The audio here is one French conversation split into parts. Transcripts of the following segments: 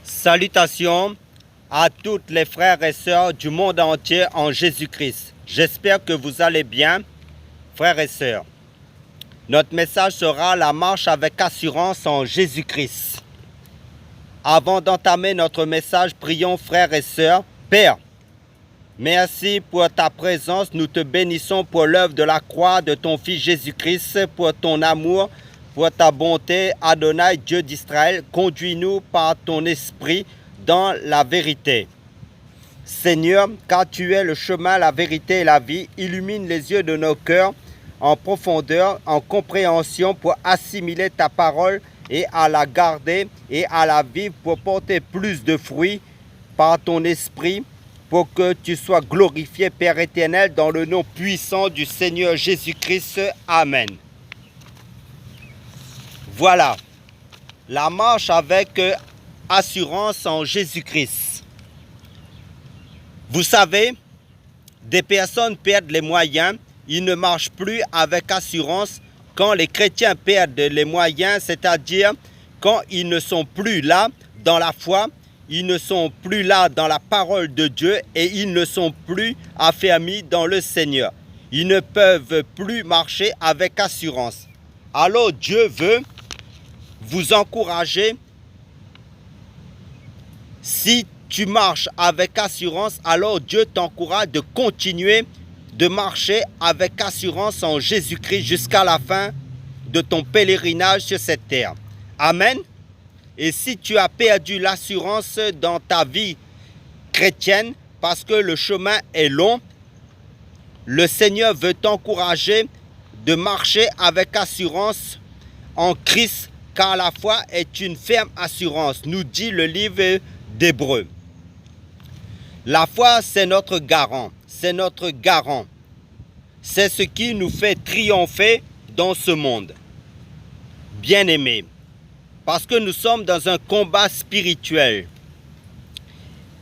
Salutations à toutes les frères et sœurs du monde entier en Jésus-Christ. J'espère que vous allez bien, frères et sœurs. Notre message sera la marche avec assurance en Jésus-Christ. Avant d'entamer notre message, prions, frères et sœurs. Père, merci pour ta présence. Nous te bénissons pour l'œuvre de la croix de ton Fils Jésus-Christ, pour ton amour, pour ta bonté. Adonai, Dieu d'Israël, conduis-nous par ton esprit dans la vérité. Seigneur, car tu es le chemin, la vérité et la vie, illumine les yeux de nos cœurs en profondeur, en compréhension pour assimiler ta parole et à la garder et à la vivre pour porter plus de fruits par ton esprit, pour que tu sois glorifié, Père éternel, dans le nom puissant du Seigneur Jésus-Christ. Amen. Voilà, la marche avec assurance en Jésus-Christ. Vous savez, des personnes perdent les moyens, ils ne marchent plus avec assurance quand les chrétiens perdent les moyens, c'est-à-dire quand ils ne sont plus là dans la foi, ils ne sont plus là dans la parole de Dieu et ils ne sont plus affermis dans le Seigneur. Ils ne peuvent plus marcher avec assurance. Alors Dieu veut vous encourager. Si tu marches avec assurance, alors Dieu t'encourage de continuer de marcher avec assurance en Jésus-Christ jusqu'à la fin de ton pèlerinage sur cette terre. Amen. Et si tu as perdu l'assurance dans ta vie chrétienne parce que le chemin est long, le Seigneur veut t'encourager de marcher avec assurance en Christ, car la foi est une ferme assurance, nous dit le livre d'Hébreux. La foi, c'est notre garant, c'est notre garant. C'est ce qui nous fait triompher dans ce monde. Bien-aimés, parce que nous sommes dans un combat spirituel.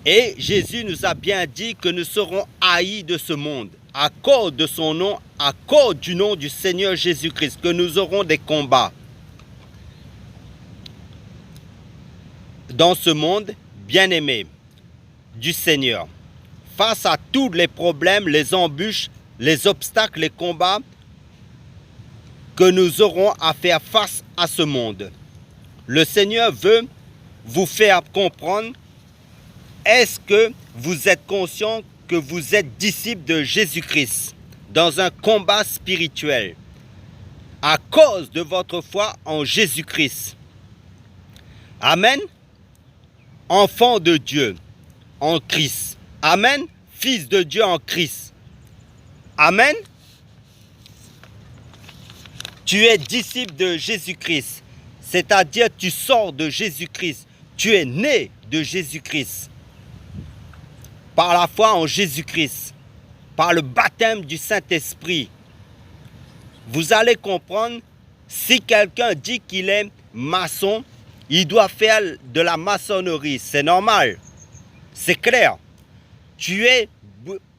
Et Jésus nous a bien dit que nous serons haïs de ce monde, à cause de son nom, à cause du nom du Seigneur Jésus-Christ, que nous aurons des combats. Dans ce monde, bien-aimé du Seigneur, face à tous les problèmes, les embûches, les obstacles, les combats que nous aurons à faire face à ce monde, le Seigneur veut vous faire comprendre, est-ce que vous êtes conscient que vous êtes disciples de Jésus-Christ dans un combat spirituel à cause de votre foi en Jésus-Christ? Amen. Enfant de Dieu en Christ. Amen. Fils de Dieu en Christ. Amen. Tu es disciple de Jésus-Christ, c'est-à-dire tu sors de Jésus-Christ. Tu es né de Jésus-Christ. Par la foi en Jésus-Christ, par le baptême du Saint-Esprit. Vous allez comprendre, si quelqu'un dit qu'il est maçon, il doit faire de la maçonnerie. C'est normal. C'est clair.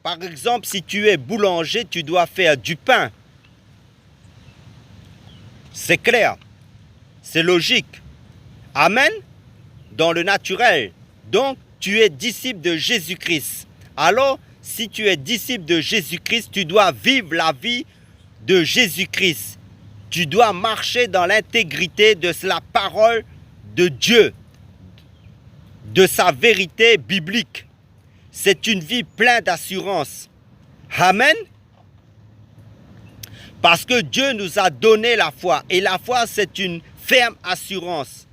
Par exemple, si tu es boulanger, tu dois faire du pain. C'est clair. C'est logique. Amen. Dans le naturel. Donc, tu es disciple de Jésus-Christ. Alors, si tu es disciple de Jésus-Christ, tu dois vivre la vie de Jésus-Christ. Tu dois marcher dans l'intégrité de la parole de Dieu, de sa vérité biblique. C'est une vie pleine d'assurance. Amen. Parce que Dieu nous a donné la foi. Et la foi, c'est une ferme assurance.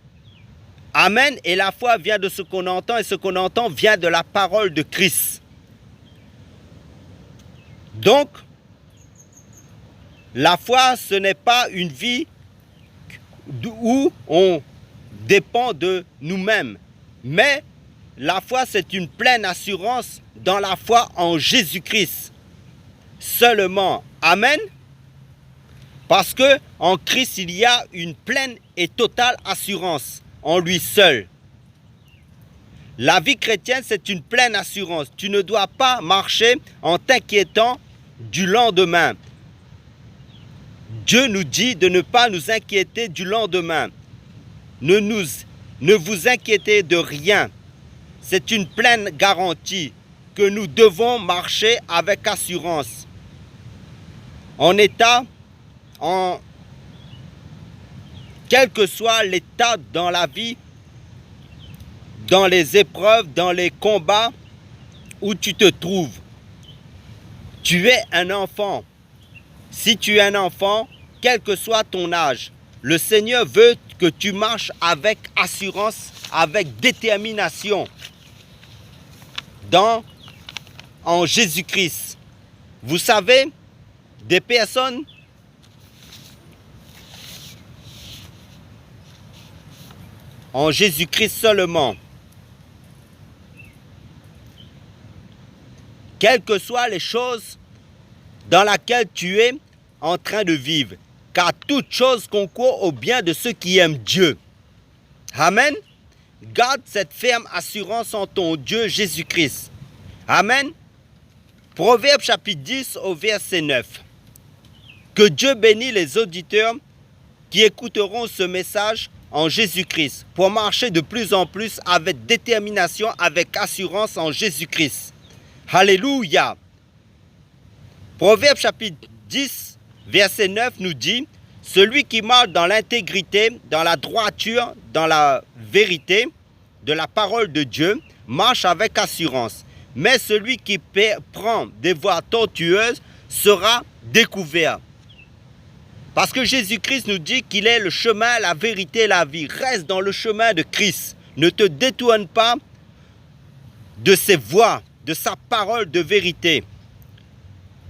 Amen. Et la foi vient de ce qu'on entend. Et ce qu'on entend vient de la parole de Christ. Donc, la foi, ce n'est pas une vie où on dépend de nous-mêmes. Mais la foi, c'est une pleine assurance dans la foi en Jésus-Christ. Seulement. Amen. Parce que en Christ, il y a une pleine et totale assurance en lui seul. La vie chrétienne, c'est une pleine assurance. Tu ne dois pas marcher en t'inquiétant du lendemain. Dieu nous dit de ne pas nous inquiéter du lendemain. Ne nous Ne vous inquiétez de rien. C'est une pleine garantie que nous devons marcher avec assurance. Quel que soit l'état dans la vie, dans les épreuves, dans les combats où tu te trouves, tu es un enfant. Si tu es un enfant, quel que soit ton âge, le Seigneur veut que tu marches avec assurance, avec détermination en Jésus-Christ. Vous savez, des personnes en Jésus-Christ seulement, quelles que soient les choses dans lesquelles tu es en train de vivre, car toute chose concourt au bien de ceux qui aiment Dieu. Amen. Garde cette ferme assurance en ton Dieu Jésus-Christ. Amen. Proverbe chapitre 10 au verset 9. Que Dieu bénisse les auditeurs qui écouteront ce message en Jésus-Christ pour marcher de plus en plus avec détermination, avec assurance en Jésus-Christ. Alléluia. Proverbe chapitre 10, verset 9 nous dit: celui qui marche dans l'intégrité, dans la droiture, dans la vérité de la parole de Dieu, marche avec assurance. Mais celui qui prend des voies tortueuses sera découvert. Parce que Jésus-Christ nous dit qu'il est le chemin, la vérité et la vie. Reste dans le chemin de Christ. Ne te détourne pas de ses voies, de sa parole de vérité.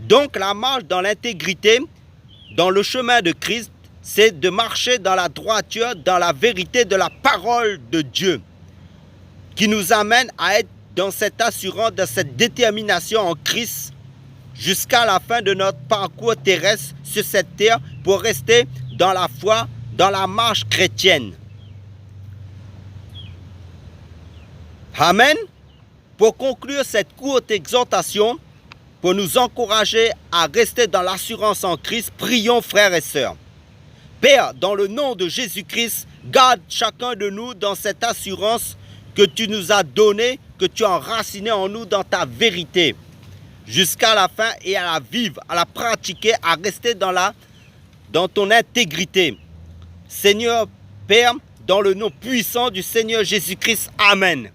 Donc la marche dans l'intégrité, dans le chemin de Christ, c'est de marcher dans la droiture, dans la vérité de la parole de Dieu, qui nous amène à être dans cette assurance, dans cette détermination en Christ, jusqu'à la fin de notre parcours terrestre sur cette terre, pour rester dans la foi, dans la marche chrétienne. Amen. Pour conclure cette courte exhortation, pour nous encourager à rester dans l'assurance en Christ, prions frères et sœurs. Père, dans le nom de Jésus-Christ, garde chacun de nous dans cette assurance que tu nous as donnée, que tu as enracinée en nous dans ta vérité, jusqu'à la fin, et à la vivre, à la pratiquer, à rester dans ton intégrité. Seigneur Père, dans le nom puissant du Seigneur Jésus-Christ, Amen.